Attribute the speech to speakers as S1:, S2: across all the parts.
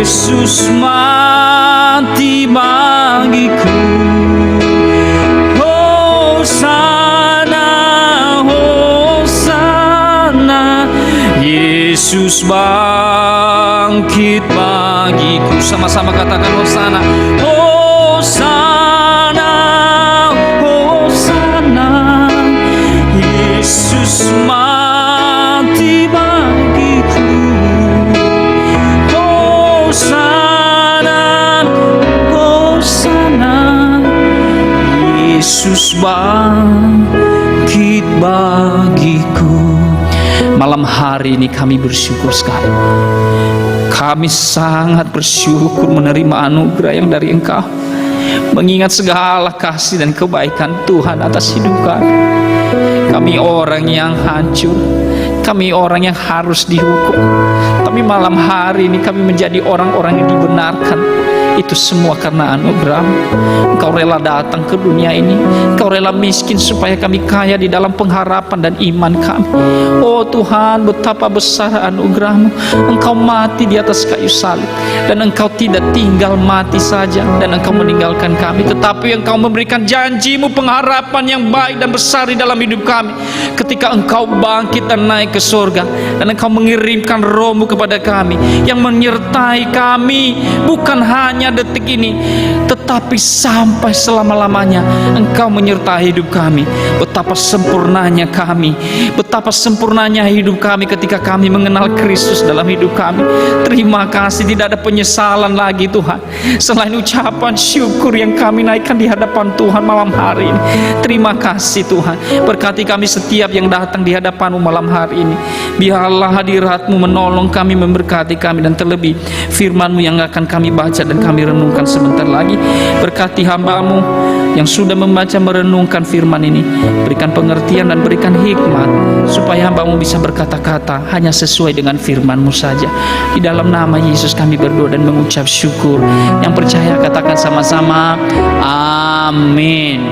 S1: Yesus mati bagiku. Hosana, Hosana, Yesus bangkit bagiku. Sama-sama katakan Hosana. Hosana, Hosana, Yesus mati bagiku. Hosana, Hosana, Yesus bangkit bagiku. Malam hari ini kami bersyukur sekali. Kami sangat bersyukur menerima anugerah yang dari Engkau, mengingat segala kasih dan kebaikan Tuhan atas hidup kami. Kami orang yang hancur, kami orang yang harus dihukum, tapi malam hari ini kami menjadi orang-orang yang dibenarkan. Itu semua karena anugerah-Mu. Engkau rela datang ke dunia ini, Engkau rela miskin supaya kami kaya di dalam pengharapan dan iman kami. Oh Tuhan, betapa besar anugerah-Mu. Engkau mati di atas kayu salib, dan Engkau tidak tinggal mati saja dan Engkau meninggalkan kami, tetapi Engkau memberikan janji-Mu, pengharapan yang baik dan besar di dalam hidup kami. Ketika Engkau bangkit dan naik ke surga, dan Engkau mengirimkan Roh-Mu kepada kami yang menyertai kami, bukan hanya detik ini, tetapi sampai selama-lamanya Engkau menyertai hidup kami. Betapa sempurnanya kami, betapa sempurnanya hidup kami ketika kami mengenal Kristus dalam hidup kami. Terima kasih, tidak ada penyesalan lagi Tuhan, selain ucapan syukur yang kami naikkan di hadapan Tuhan malam hari ini. Terima kasih Tuhan, berkati kami setiap yang datang di hadapan-Mu malam hari ini. Biarlah hadirat-Mu menolong kami, memberkati kami, dan terlebih firman-Mu yang akan kami baca dan kami renungkan sebentar lagi. Berkati hamba-Mu yang sudah membaca merenungkan firman ini, berikan pengertian dan berikan hikmat supaya hamba-Mu bisa berkata-kata hanya sesuai dengan firman-Mu saja. Di dalam nama Yesus kami berdoa dan mengucap syukur. Yang percaya katakan sama-sama amin.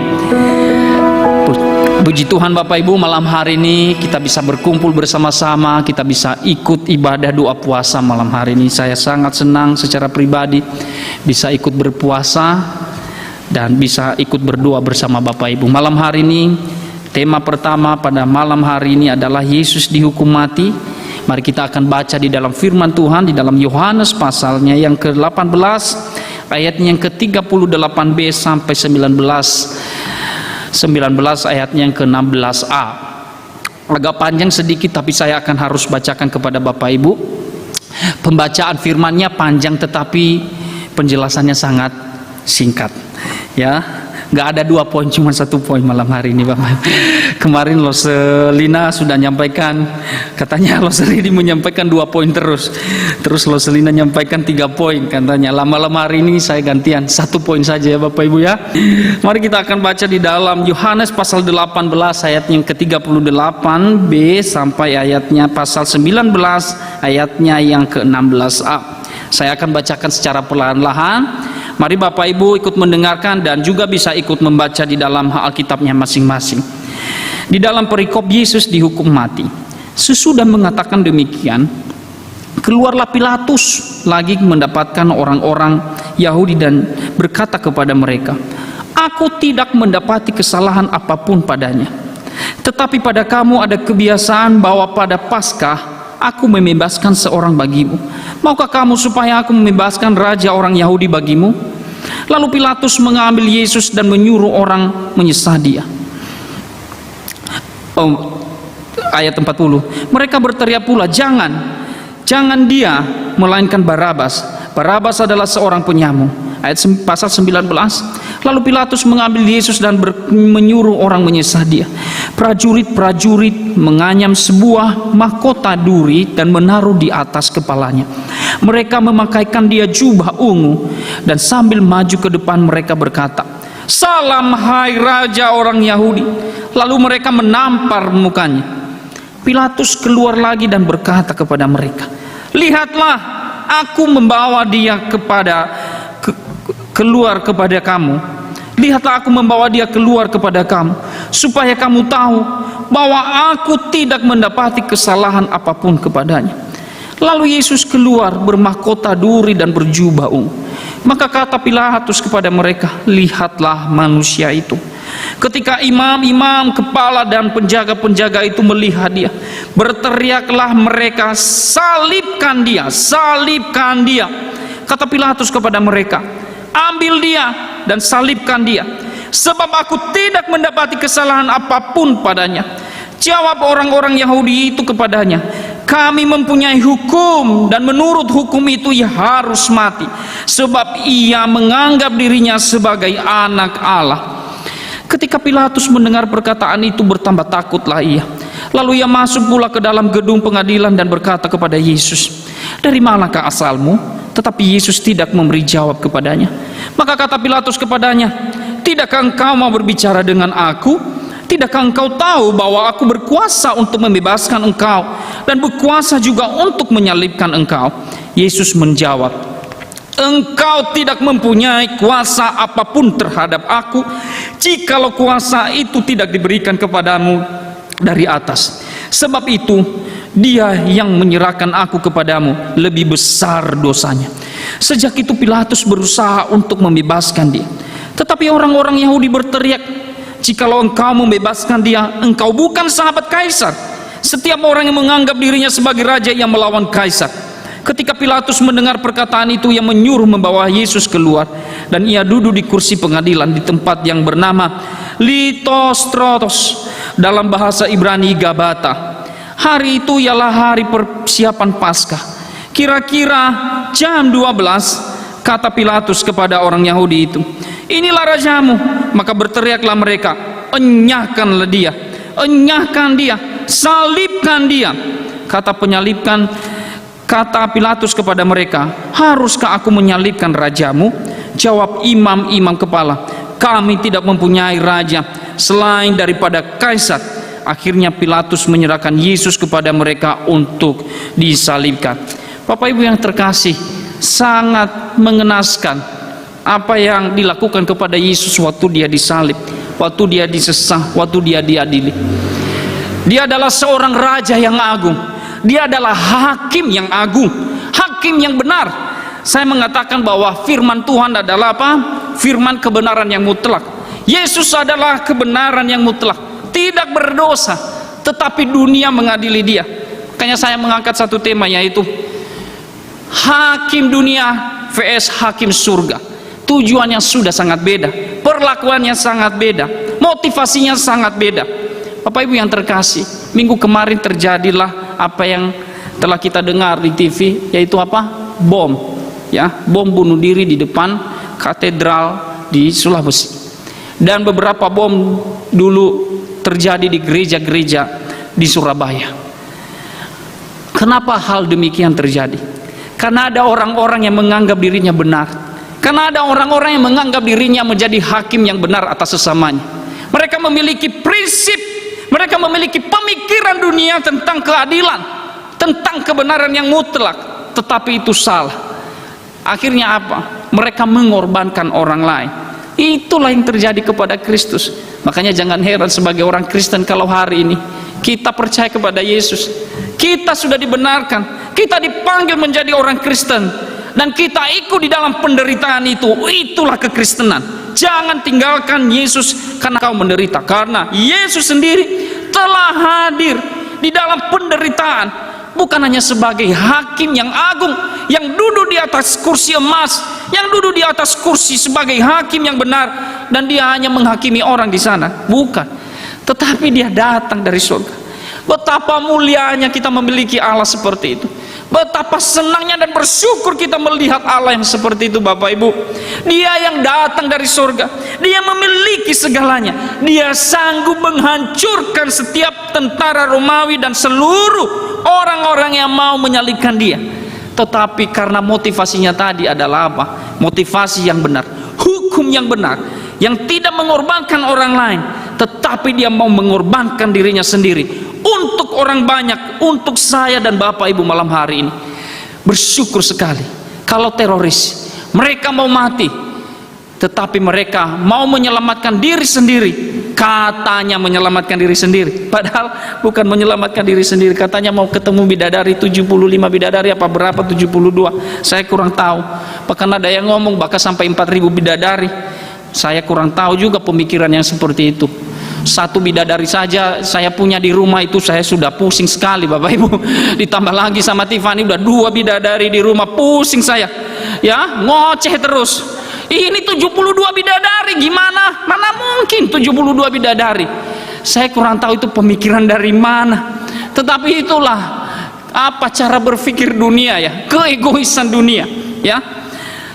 S1: Puji Tuhan Bapak Ibu, malam hari ini kita bisa berkumpul bersama-sama, kita bisa ikut ibadah doa puasa malam hari ini. Saya sangat senang secara pribadi bisa ikut berpuasa dan bisa ikut berdoa bersama Bapak Ibu. Malam hari ini tema pertama pada malam hari ini adalah Yesus dihukum mati. Mari kita akan baca di dalam firman Tuhan di dalam Yohanes pasalnya yang ke-18 ayatnya yang ke-38b sampai 19 ayatnya yang ke-16a. Agak panjang sedikit, tapi saya akan harus bacakan kepada Bapak Ibu. Pembacaan firmannya panjang tetapi penjelasannya sangat singkat, ya. Nggak ada 2 poin, cuma 1 poin malam hari ini Bapak. Kemarin Loselina sudah nyampaikan, katanya Loselina menyampaikan 2 poin terus Loselina nyampaikan 3 poin katanya. Lama-lama hari ini saya gantian 1 poin saja ya Bapak Ibu ya. Mari kita akan baca di dalam Yohanes pasal 18 ayat yang ke-38b sampai ayatnya pasal 19 ayatnya yang ke-16a. Saya akan bacakan secara perlahan-lahan. Mari Bapak Ibu ikut mendengarkan dan juga bisa ikut membaca di dalam Alkitabnya masing-masing. Di dalam perikop Yesus dihukum mati. Sesudah mengatakan demikian, keluarlah Pilatus lagi mendapatkan orang-orang Yahudi dan berkata kepada mereka, "Aku tidak mendapati kesalahan apapun padanya. Tetapi pada kamu ada kebiasaan bahwa pada Paskah aku membebaskan seorang bagimu. Maukah kamu supaya aku membebaskan raja orang Yahudi bagimu?" Lalu Pilatus mengambil Yesus dan menyuruh orang menyesah dia. Ayat 40. Mereka berteriak pula, Jangan dia, melainkan Barabas. Barabas adalah seorang penyamun." Ayat pasal 19. Lalu Pilatus mengambil Yesus dan menyuruh orang menyesah dia. Prajurit-prajurit menganyam sebuah mahkota duri dan menaruh di atas kepalanya. Mereka memakaikan dia jubah ungu dan sambil maju ke depan mereka berkata, "Salam hai Raja orang Yahudi." Lalu mereka menampar mukanya. Pilatus keluar lagi dan berkata kepada mereka, "Lihatlah, aku membawa dia keluar kepada kamu. Lihatlah, aku membawa dia keluar kepada kamu, supaya kamu tahu bahwa aku tidak mendapati kesalahan apapun kepadanya." Lalu Yesus keluar bermahkota duri dan berjubah ungu. Maka kata Pilatus kepada mereka, lihatlah manusia itu. Ketika imam-imam, kepala dan penjaga-penjaga itu melihat dia, berteriaklah mereka, salibkan dia, salibkan dia. Kata Pilatus kepada mereka, ambil dia dan salibkan dia, sebab aku tidak mendapati kesalahan apapun padanya. Jawab orang-orang Yahudi itu kepadanya, kami mempunyai hukum dan menurut hukum itu ia harus mati, sebab ia menganggap dirinya sebagai anak Allah. Ketika Pilatus mendengar perkataan itu, bertambah takutlah ia. Lalu ia masuk pula ke dalam gedung pengadilan dan berkata kepada Yesus, dari manakah asalmu? Tetapi Yesus tidak memberi jawab kepadanya. Maka kata Pilatus kepadanya, tidakkah engkau mau berbicara dengan aku? Tidakkah engkau tahu bahwa aku berkuasa untuk membebaskan engkau dan berkuasa juga untuk menyalibkan engkau? Yesus menjawab, engkau tidak mempunyai kuasa apapun terhadap aku, jikalau kuasa itu tidak diberikan kepadamu dari atas. Sebab itu dia yang menyerahkan aku kepadamu lebih besar dosanya. Sejak itu Pilatus berusaha untuk membebaskan dia, tetapi orang-orang Yahudi berteriak, jikalau engkau membebaskan dia, engkau bukan sahabat Kaisar. Setiap orang yang menganggap dirinya sebagai raja yang melawan Kaisar. Ketika Pilatus mendengar perkataan itu, ia menyuruh membawa Yesus keluar, dan ia duduk di kursi pengadilan di tempat yang bernama Litostrotos, dalam bahasa Ibrani Gabata. Hari itu ialah hari persiapan Paskah. Kira-kira jam 12, kata Pilatus kepada orang Yahudi itu, inilah rajamu. Maka berteriaklah mereka, enyahkanlah dia, enyahkan dia, salibkan dia. Kata Pilatus kepada mereka, haruskah aku menyalibkan rajamu? Jawab imam-imam kepala, kami tidak mempunyai raja selain daripada Kaisar. Akhirnya Pilatus menyerahkan Yesus kepada mereka untuk disalibkan. Bapak Ibu yang terkasih, sangat mengenaskan apa yang dilakukan kepada Yesus waktu dia disalib, waktu dia disesah, waktu dia diadili. Dia adalah seorang raja yang agung, dia adalah hakim yang agung, hakim yang benar. Saya mengatakan bahwa firman Tuhan adalah apa? Firman kebenaran yang mutlak. Yesus adalah kebenaran yang mutlak, tidak berdosa, tetapi dunia mengadili dia. Makanya saya mengangkat satu tema, yaitu hakim dunia vs hakim surga. Tujuannya sudah sangat beda, perlakuannya sangat beda, motivasinya sangat beda. Bapak Ibu yang terkasih, minggu kemarin terjadilah apa yang telah kita dengar di TV, yaitu apa? Bom, ya, bom bunuh diri di depan katedral di Sulawesi. Dan beberapa bom dulu terjadi di gereja-gereja di Surabaya. Kenapa hal demikian terjadi? Karena ada orang-orang yang menganggap dirinya benar. Karena ada orang-orang yang menganggap dirinya menjadi hakim yang benar atas sesamanya. Mereka memiliki prinsip, mereka memiliki pemikiran dunia tentang keadilan, tentang kebenaran yang mutlak, tetapi itu salah. Akhirnya apa? Mereka mengorbankan orang lain. Itulah yang terjadi kepada Kristus. Makanya jangan heran sebagai orang Kristen kalau hari ini kita percaya kepada Yesus, kita sudah dibenarkan, kita dipanggil menjadi orang Kristen, dan kita ikut di dalam penderitaan itu. Itulah kekristenan. Jangan tinggalkan Yesus karena kau menderita, karena Yesus sendiri telah hadir di dalam penderitaan, bukan hanya sebagai hakim yang agung yang duduk di atas kursi emas, yang duduk di atas kursi sebagai hakim yang benar, dan dia hanya menghakimi orang di sana, bukan, tetapi dia datang dari surga. Betapa mulianya kita memiliki Allah seperti itu. Betapa senangnya dan bersyukur kita melihat Allah yang seperti itu, Bapak Ibu. Dia yang datang dari surga, dia memiliki segalanya. Dia sanggup menghancurkan setiap tentara Romawi dan seluruh orang-orang yang mau menyalibkan dia. Tetapi karena motivasinya tadi adalah apa? Motivasi yang benar, hukum yang benar, yang tidak mengorbankan orang lain, tetapi dia mau mengorbankan dirinya sendiri untuk orang banyak, untuk saya dan Bapak Ibu malam hari ini. Bersyukur sekali kalau teroris, mereka mau mati, tetapi mereka mau menyelamatkan diri sendiri, Katanya menyelamatkan diri sendiri, padahal bukan menyelamatkan diri sendiri. Katanya mau ketemu bidadari 75 bidadari apa berapa 72, saya kurang tahu. Bahkan ada yang ngomong bahkan sampai 4.000 bidadari. Saya kurang tahu juga pemikiran yang seperti itu. Satu bidadari saja saya punya di rumah itu saya sudah pusing sekali Bapak Ibu. Ditambah lagi sama Tiffany udah 2 bidadari di rumah, pusing saya. Ya, ngoceh terus. Ini 72 bidadari gimana? Mana mungkin 72 bidadari? Saya kurang tahu itu pemikiran dari mana. Tetapi itulah apa cara berpikir dunia ya, keegoisan dunia ya.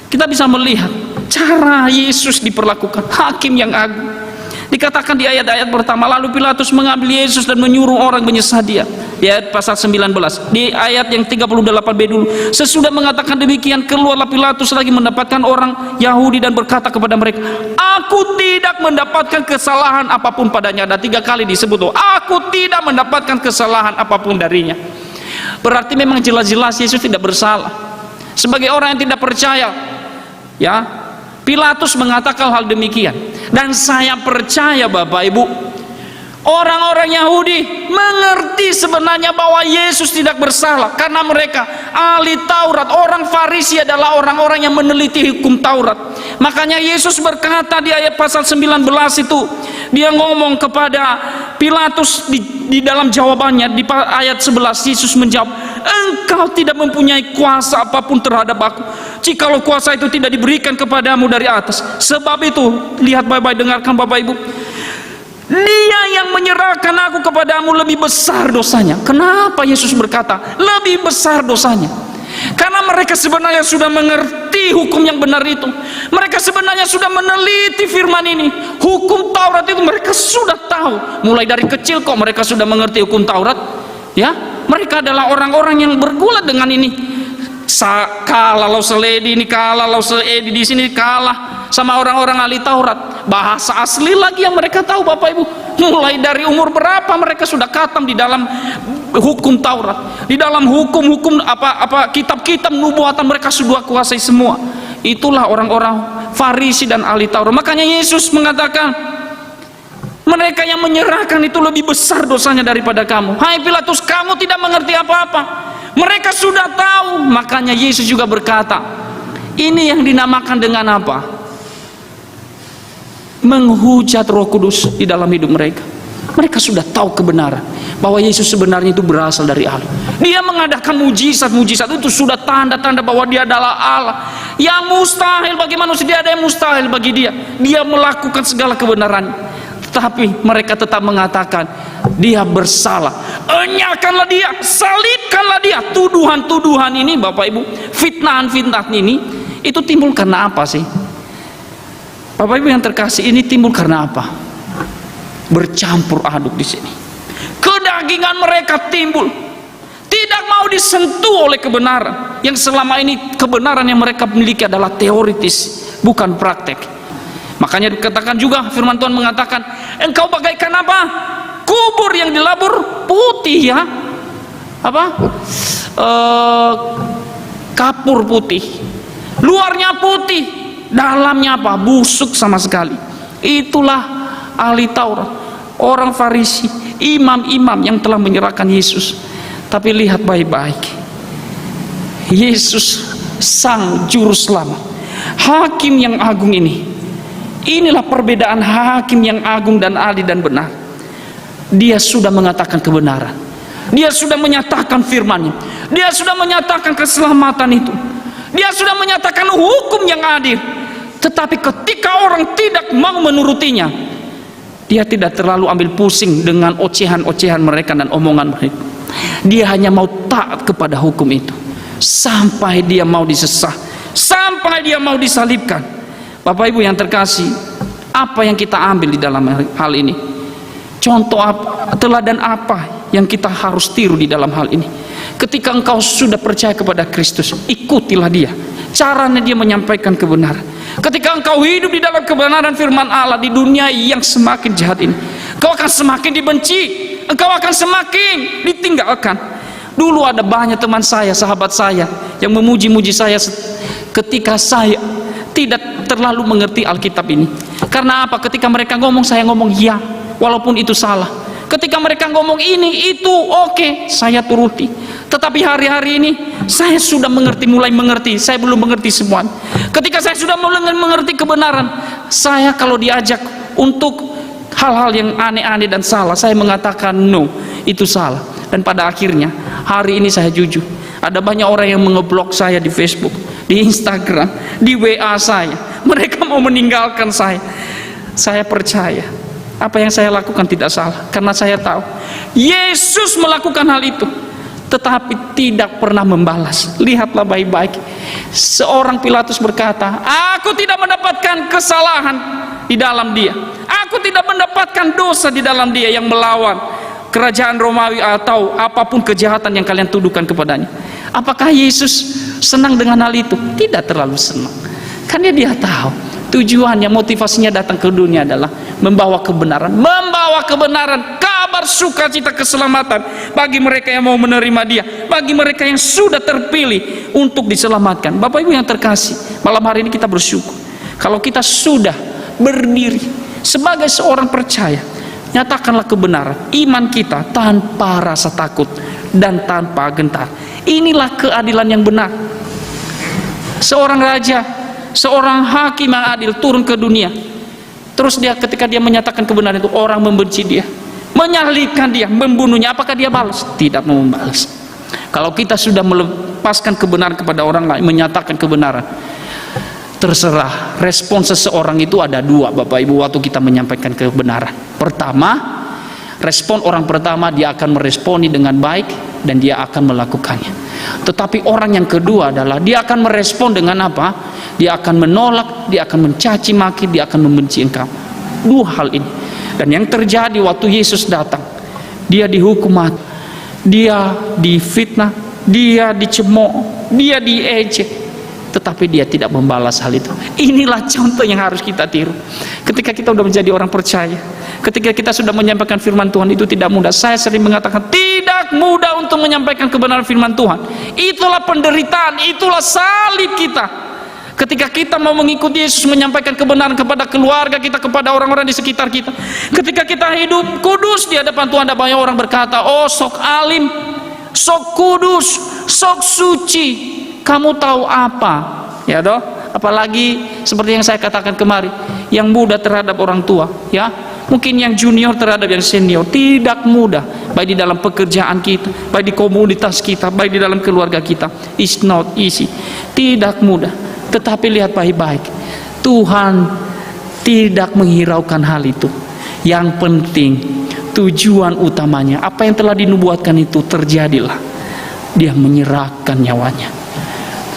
S1: Kita bisa melihat cara Yesus diperlakukan, hakim yang agung. Dikatakan di ayat-ayat pertama, lalu Pilatus mengambil Yesus dan menyuruh orang menyesah dia. Di ayat pasal 19, di ayat yang 38b dulu, sesudah mengatakan demikian, keluarlah Pilatus lagi mendapatkan orang Yahudi dan berkata kepada mereka, aku tidak mendapatkan kesalahan apapun padanya. Ada 3 kali disebut, aku tidak mendapatkan kesalahan apapun darinya. Berarti memang jelas-jelas Yesus tidak bersalah. Sebagai orang yang tidak percaya, ya, Pilatus mengatakan hal demikian. Dan saya percaya Bapak Ibu, orang-orang Yahudi mengerti sebenarnya bahwa Yesus tidak bersalah, karena mereka ahli Taurat. Orang Farisi adalah orang-orang yang meneliti hukum Taurat. Makanya Yesus berkata di ayat pasal 19 itu, dia ngomong kepada Pilatus di dalam jawabannya di ayat 11, Yesus menjawab, engkau tidak mempunyai kuasa apapun terhadap aku, jikalau kuasa itu tidak diberikan kepadamu dari atas. Sebab itu, lihat baik-baik, dengarkan Bapak Ibu, dia yang menyerahkan aku kepadamu lebih besar dosanya. Kenapa Yesus berkata lebih besar dosanya? Karena mereka sebenarnya sudah mengerti hukum yang benar itu. Mereka sebenarnya sudah meneliti firman ini. Hukum Taurat itu mereka sudah tahu. Mulai dari kecil kok mereka sudah mengerti hukum Taurat. Ya, mereka adalah orang-orang yang bergulat dengan ini. Kalah lau seledi ini, kalah lau seledi di sini, kalah sama orang-orang ahli Taurat. Bahasa asli lagi yang mereka tahu Bapak Ibu. Mulai dari umur berapa mereka sudah khatam di dalam hukum Taurat, di dalam hukum-hukum kitab-kitab nubuatan mereka sudah kuasai semua. Itulah orang-orang Farisi dan ahli Taurat. Makanya Yesus mengatakan mereka yang menyerahkan itu lebih besar dosanya daripada kamu. Hai Pilatus, kamu tidak mengerti apa-apa. Mereka sudah tahu. Makanya Yesus juga berkata, ini yang dinamakan dengan apa? Menghujat Roh Kudus di dalam hidup mereka. Mereka sudah tahu kebenaran bahwa Yesus sebenarnya itu berasal dari Allah. Dia mengadakan mujizat-mujizat itu sudah tanda-tanda bahwa dia adalah Allah. Yang mustahil bagi manusia, dia ada yang mustahil bagi dia. Dia melakukan segala kebenaran. Tetapi mereka tetap mengatakan dia bersalah. Enyahkanlah dia, salibkanlah dia. Tuduhan-tuduhan ini Bapak Ibu, fitnahan-fitnahan ini, itu timbul karena apa sih? Bapak Ibu yang terkasih, ini timbul karena apa? Bercampur aduk di sini. Kedagingan mereka timbul, tidak mau disentuh oleh kebenaran. Yang selama ini kebenaran yang mereka miliki adalah teoritis, bukan praktek. Makanya dikatakan juga, firman Tuhan mengatakan, engkau bagaikan apa? Kubur yang dilabur putih ya. Apa? Kapur putih. Luarnya putih, dalamnya apa? Busuk sama sekali. Itulah ahli Taurat, orang Farisi, imam-imam yang telah menyerahkan Yesus. Tapi lihat baik-baik, Yesus sang juru selamat, hakim yang agung ini. Inilah perbedaan hakim yang agung dan adil dan benar. Dia sudah mengatakan kebenaran, dia sudah menyatakan firman-Nya, dia sudah menyatakan keselamatan itu, dia sudah menyatakan hukum yang adil. Tetapi ketika orang tidak mau menurutinya, dia tidak terlalu ambil pusing dengan ocehan-ocehan mereka dan omongan mereka. Dia hanya mau taat kepada hukum itu sampai dia mau disesah, sampai dia mau disalibkan. Bapak Ibu yang terkasih, apa yang kita ambil di dalam hal ini? Contoh apa, teladan apa yang kita harus tiru di dalam hal ini? Ketika engkau sudah percaya kepada Kristus, ikutilah dia. Caranya dia menyampaikan kebenaran. Ketika engkau hidup di dalam kebenaran firman Allah di dunia yang semakin jahat ini, engkau akan semakin dibenci, engkau akan semakin ditinggalkan. Dulu ada banyak teman saya, sahabat saya yang memuji-muji saya ketika saya tidak terlalu mengerti Alkitab ini. Karena apa? Ketika mereka ngomong, saya ngomong ya, walaupun itu salah. Ketika mereka ngomong ini, itu oke, saya turuti. Tetapi hari-hari ini saya sudah mengerti, mulai mengerti. Saya belum mengerti semua. Ketika saya sudah mulai mengerti kebenaran, saya kalau diajak untuk hal-hal yang aneh-aneh dan salah, saya mengatakan no, itu salah. Dan pada akhirnya hari ini saya jujur, ada banyak orang yang mengeblok saya di Facebook, di Instagram, di WA saya. Mereka mau meninggalkan saya. Saya percaya apa yang saya lakukan tidak salah, karena saya tahu Yesus melakukan hal itu, tetapi tidak pernah membalas. Lihatlah baik-baik. Seorang Pilatus berkata, aku tidak mendapatkan kesalahan di dalam dia, aku tidak mendapatkan dosa di dalam dia yang melawan kerajaan Romawi atau apapun kejahatan yang kalian tuduhkan kepadanya. Apakah Yesus senang dengan hal itu? Tidak terlalu senang, karena dia tahu tujuannya, motivasinya datang ke dunia adalah membawa kebenaran, kabar sukacita keselamatan bagi mereka yang mau menerima dia, bagi mereka yang sudah terpilih untuk diselamatkan. Bapak Ibu yang terkasih, malam hari ini kita bersyukur kalau kita sudah berdiri sebagai seorang percaya. Nyatakanlah kebenaran iman kita tanpa rasa takut dan tanpa gentar. Inilah keadilan yang benar. Seorang raja, seorang hakim yang adil turun ke dunia. Terus dia, ketika dia menyatakan kebenaran itu, orang membenci dia, menyalibkan dia, membunuhnya. Apakah dia balas? Tidak mau membalas. Kalau kita sudah melepaskan kebenaran kepada orang lain, menyatakan kebenaran, terserah. Respon seseorang itu ada dua, Bapak Ibu, waktu kita menyampaikan kebenaran. Pertama, respon orang pertama, dia akan meresponi dengan baik dan dia akan melakukannya. Tetapi orang yang kedua adalah dia akan merespon dengan apa? Dia akan menolak, dia akan mencaci maki, dia akan membenci engkau. Dua hal ini. Dan yang terjadi waktu Yesus datang, dia dihukum mati, dia difitnah, dia dicemooh, dia diejek, tetapi dia tidak membalas hal itu. Inilah contoh yang harus kita tiru. Ketika kita sudah menjadi orang percaya, ketika kita sudah menyampaikan firman Tuhan, itu tidak mudah. Saya sering mengatakan tidak mudah untuk menyampaikan kebenaran firman Tuhan. Itulah penderitaan, itulah salib kita. Ketika kita mau mengikuti Yesus, menyampaikan kebenaran kepada keluarga kita, kepada orang-orang di sekitar kita, ketika kita hidup kudus di hadapan Tuhan, ada banyak orang berkata, oh sok alim, sok kudus, sok suci, kamu tahu apa? Ya toh? Apalagi seperti yang saya katakan kemarin, yang muda terhadap orang tua, ya, mungkin yang junior terhadap yang senior, tidak mudah, baik di dalam pekerjaan kita, baik di komunitas kita, baik di dalam keluarga kita. It's not easy, tidak mudah. Tetapi lihat baik-baik, Tuhan tidak menghiraukan hal itu. Yang penting tujuan utamanya, apa yang telah dinubuatkan itu terjadilah. Dia menyerahkan nyawanya.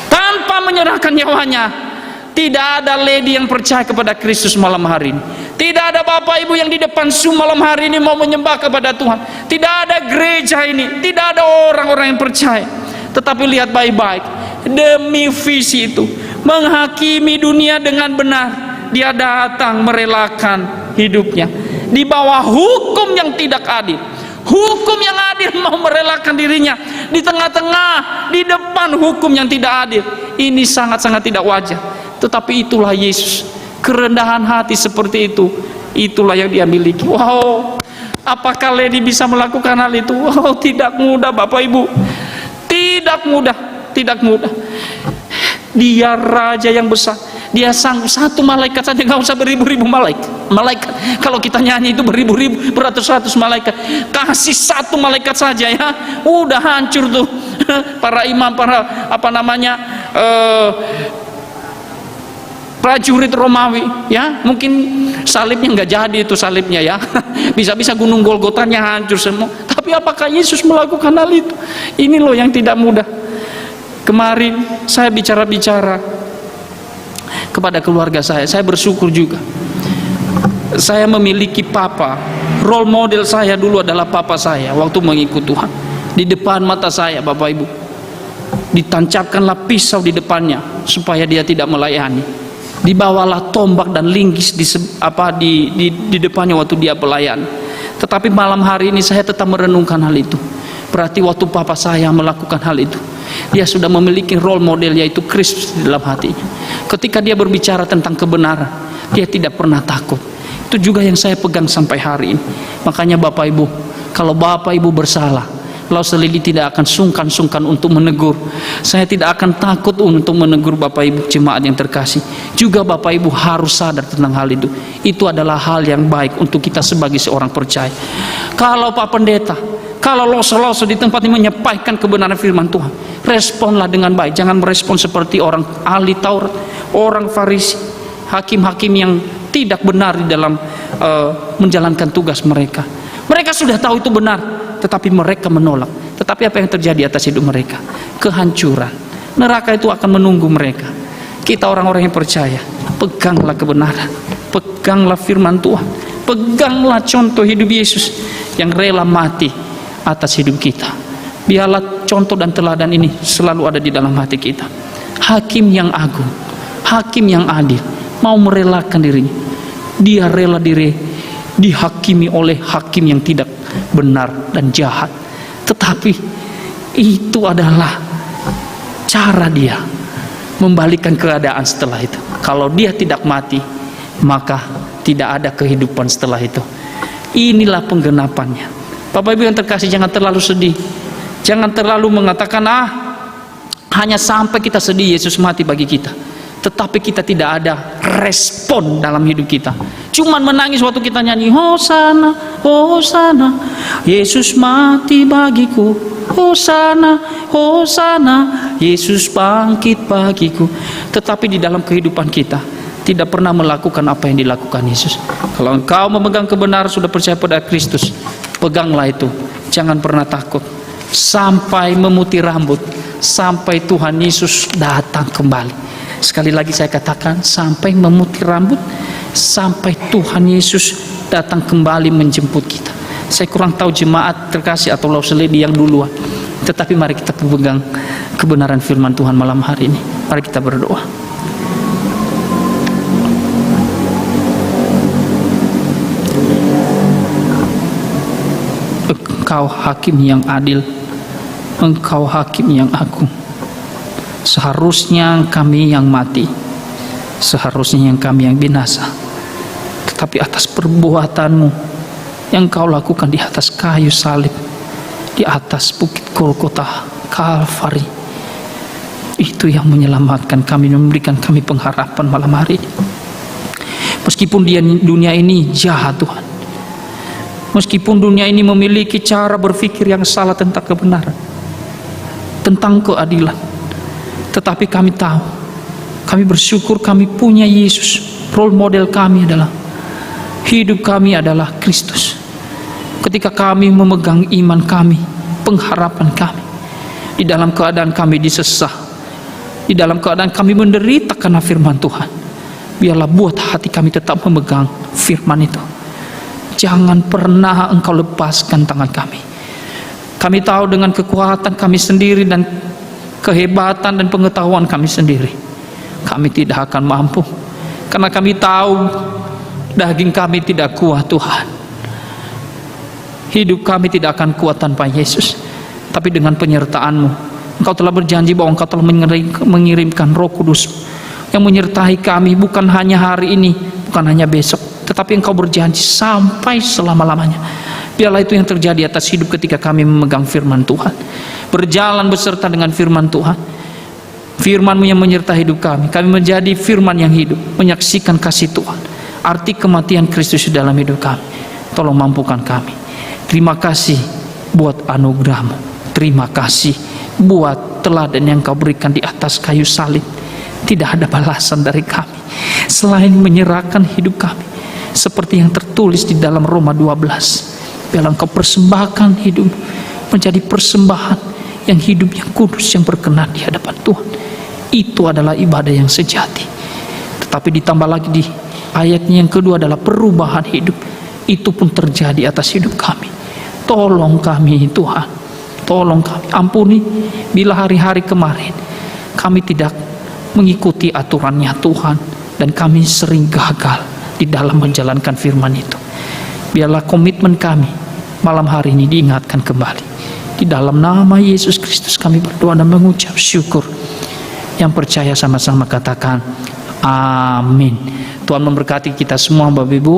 S1: Tanpa menyerahkan nyawanya, tidak ada lady yang percaya kepada Kristus malam hari ini. Tidak ada bapak ibu yang di depan Zoom malam hari ini mau menyembah kepada Tuhan. Tidak ada gereja ini, tidak ada orang-orang yang percaya. Tetapi lihat baik-baik, demi visi itu, menghakimi dunia dengan benar, dia datang merelakan hidupnya di bawah hukum yang tidak adil. Hukum yang adil mau merelakan dirinya di tengah-tengah, di depan hukum yang tidak adil. Ini sangat-sangat tidak wajar. Tetapi itulah Yesus, kerendahan hati seperti itu, itulah yang dia miliki. Wow, apakah Lady bisa melakukan hal itu? Wow, tidak mudah Bapak Ibu, tidak mudah, tidak mudah. Dia raja yang besar, dia sanggup satu malaikat saja, nggak usah beribu-ribu malaikat. Kalau kita nyanyi itu beribu-ribu, beratus-ratus malaikat, kasih satu malaikat saja ya, udah hancur tuh para imam, para prajurit Romawi, ya. Mungkin salibnya nggak jadi itu salibnya ya, bisa-bisa gunung Golgotanya hancur semua. Tapi apakah Yesus melakukan hal itu? Ini loh yang tidak mudah. Kemarin saya bicara kepada keluarga saya bersyukur juga. Saya memiliki papa, role model saya dulu adalah papa saya waktu mengikut Tuhan. Di depan mata saya Bapak Ibu, ditancapkanlah pisau di depannya supaya dia tidak melayani. Dibawalah tombak dan linggis di depannya waktu dia pelayan. Tetapi malam hari ini saya tetap merenungkan hal itu. Berarti waktu papa saya melakukan hal itu, dia sudah memiliki role model, yaitu Kristus di dalam hatinya. Ketika dia berbicara tentang kebenaran, dia tidak pernah takut. Itu juga yang saya pegang sampai hari ini. Makanya Bapak Ibu, kalau Bapak Ibu bersalah, Lause Lili tidak akan sungkan-sungkan untuk menegur. Saya tidak akan takut untuk menegur Bapak Ibu jemaat yang terkasih. Juga Bapak Ibu harus sadar tentang hal itu. Itu adalah hal yang baik untuk kita sebagai seorang percaya. Kalau Pak Pendeta, kalau Lause di tempat ini menyampaikan kebenaran firman Tuhan, responlah dengan baik. Jangan merespon seperti orang ahli Taurat, orang Farisi, hakim-hakim yang tidak benar di dalam menjalankan tugas mereka. Mereka sudah tahu itu benar, tetapi mereka menolak. Tetapi apa yang terjadi atas hidup mereka? Kehancuran. Neraka itu akan menunggu mereka. Kita orang-orang yang percaya, peganglah kebenaran, peganglah firman Tuhan, peganglah contoh hidup Yesus yang rela mati atas hidup kita. Biarlah contoh dan teladan ini selalu ada di dalam hati kita. Hakim yang agung, hakim yang adil, mau merelakan dirinya. Dia rela dihakimi oleh hakim yang tidak benar dan jahat. Tetapi itu adalah cara dia membalikan keadaan setelah itu. Kalau dia tidak mati, maka tidak ada kehidupan setelah itu. Inilah penggenapannya. Bapak Ibu yang terkasih, jangan terlalu sedih. Jangan terlalu mengatakan, hanya sampai kita sedih Yesus mati bagi kita, tetapi kita tidak ada respon dalam hidup kita. Cuman menangis waktu kita nyanyi Hosana, Hosana, Yesus mati bagiku, Hosana, Hosana, Yesus bangkit bagiku. Tetapi di dalam kehidupan kita tidak pernah melakukan apa yang dilakukan Yesus. Kalau engkau memegang kebenaran, sudah percaya pada Kristus, peganglah itu. Jangan pernah takut sampai memutih rambut, sampai Tuhan Yesus datang kembali. Sekali lagi saya katakan, sampai memutih rambut, sampai Tuhan Yesus datang kembali menjemput kita. Saya kurang tahu jemaat terkasih atau Lause Lili yang duluan, tetapi mari kita pegang kebenaran firman Tuhan malam hari ini. Mari kita berdoa. Engkau hakim yang adil, Engkau hakim yang agung. Seharusnya kami yang mati, seharusnya yang kami yang binasa, tetapi atas perbuatanmu yang kau lakukan di atas kayu salib, di atas bukit Golgota Kalvari, itu yang menyelamatkan kami, memberikan kami pengharapan malam hari ini. Meskipun dunia ini jahat Tuhan, meskipun dunia ini memiliki cara berpikir yang salah tentang kebenaran, tentang keadilan, tetapi kami tahu, kami bersyukur kami punya Yesus. Role model kami adalah, hidup kami adalah Kristus. Ketika kami memegang iman kami, pengharapan kami, di dalam keadaan kami disesah, di dalam keadaan kami menderita karena firman Tuhan, biarlah buat hati kami tetap memegang firman itu. Jangan pernah engkau lepaskan tangan kami. Kami tahu dengan kekuatan kami sendiri dan kehebatan dan pengetahuan kami sendiri, kami tidak akan mampu, karena kami tahu daging kami tidak kuat Tuhan. Hidup kami tidak akan kuat tanpa Yesus. Tapi dengan penyertaan-Mu, Engkau telah berjanji bahwa Engkau telah mengirimkan Roh Kudus yang menyertai kami, bukan hanya hari ini, bukan hanya besok, tetapi Engkau berjanji sampai selama-lamanya. Biarlah itu yang terjadi atas hidup ketika kami memegang firman Tuhan, berjalan beserta dengan firman Tuhan. Firman-Mu yang menyertai hidup kami, kami menjadi firman yang hidup, menyaksikan kasih Tuhan, arti kematian Kristus dalam hidup kami. Tolong mampukan kami. Terima kasih buat anugerah-Mu, terima kasih buat teladan yang Kau berikan di atas kayu salib. Tidak ada balasan dari kami selain menyerahkan hidup kami, seperti yang tertulis di dalam Roma 12. Biarlah Engkau persembahkan hidup menjadi persembahan yang hidup, yang kudus, yang berkenan di hadapan Tuhan. Itu adalah ibadah yang sejati. Tetapi ditambah lagi di ayatnya yang kedua adalah perubahan hidup. Itu pun terjadi atas hidup kami. Tolong kami Tuhan, tolong kami, ampuni bila hari-hari kemarin kami tidak mengikuti aturannya Tuhan, dan kami sering gagal di dalam menjalankan firman itu. Biarlah komitmen kami malam hari ini diingatkan kembali. Di dalam nama Yesus Kristus kami berdoa dan mengucap syukur. Yang percaya sama-sama katakan Amin. Tuhan memberkati kita semua Bapak Ibu.